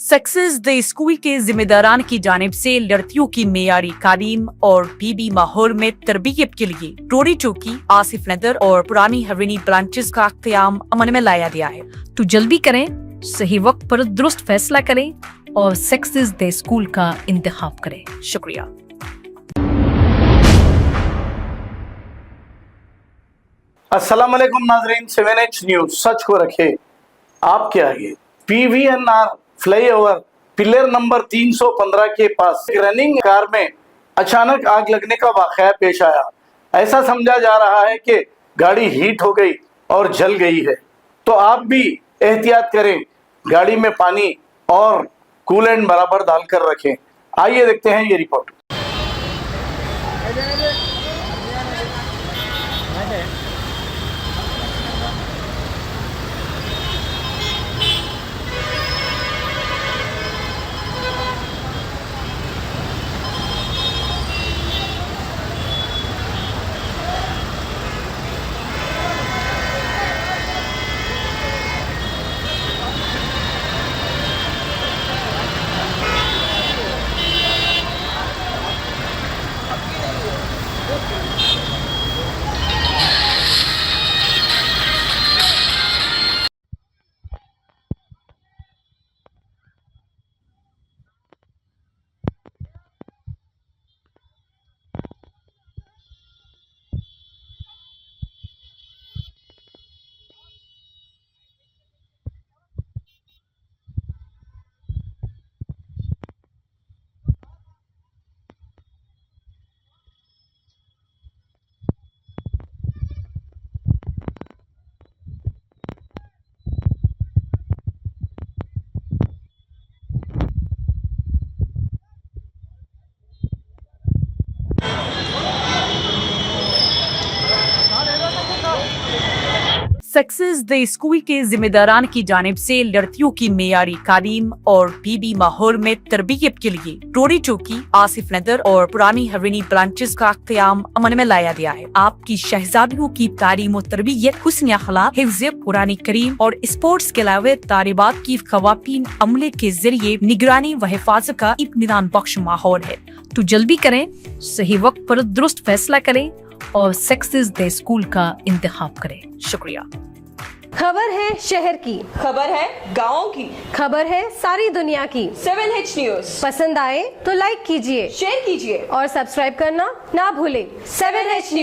Success the school के जिम्मेदारान की जानिब से लड़कियों की मेयारी तालीम और पीबी माहौल में तरबियत के लिए रोरी चौकी, आसिफ नगर और पुरानी हवेली ब्रांचेस का क़याम अमल में लाया गया है। तो जल्दी करें, सही वक्त पर दुरुस्त फैसला करें और सक्सेस द स्कूल का इंतखाब करें। शुक्रिया। अस्सलाम वालेकुम नाजरीन, 7H न्यूज सच को रखे आपके आगे। PVNR फ्लाईओवर पिलर नंबर 315 के पास एक रनिंग कार में अचानक आग लगने का वाकया पेश आया। ऐसा समझा जा रहा है कि गाड़ी हीट हो गई और जल गई है, तो आप भी एहतियात करें, गाड़ी में पानी और कूलेंट बराबर डालकर रखें। आइए देखते हैं ये रिपोर्ट। सक्सेस द स्कूल के जिम्मेदारान की जानिब से लड़कियों की मेयारी तालीम और पीबी माहौल में तरबियत के लिए रोरी चौकी, आसिफ नगर और पुरानी हवेली ब्रांचेस का क़याम अमल में लाया गया है। आपकी शहजादियों की तालीम और तरबियत, हुस्न अखलाक, हिफ्ज़ कुरान करीम और स्पोर्ट्स के अलावा तालिबात की ख़वातीन अमले के जरिए निगरानी व हिफाजत का इत्मीनान बख्श माहौल है। तो जल्दी करें, सही वक्त पर दुरुस्त फैसला करें और सक्सेस द स्कूल का इंतखाब करें। शुक्रिया। खबर है शहर की, खबर है गाँव की, खबर है सारी दुनिया की। 7H न्यूज पसंद आए तो लाइक कीजिए, शेयर कीजिए और सब्सक्राइब करना ना भूलें। 7H news.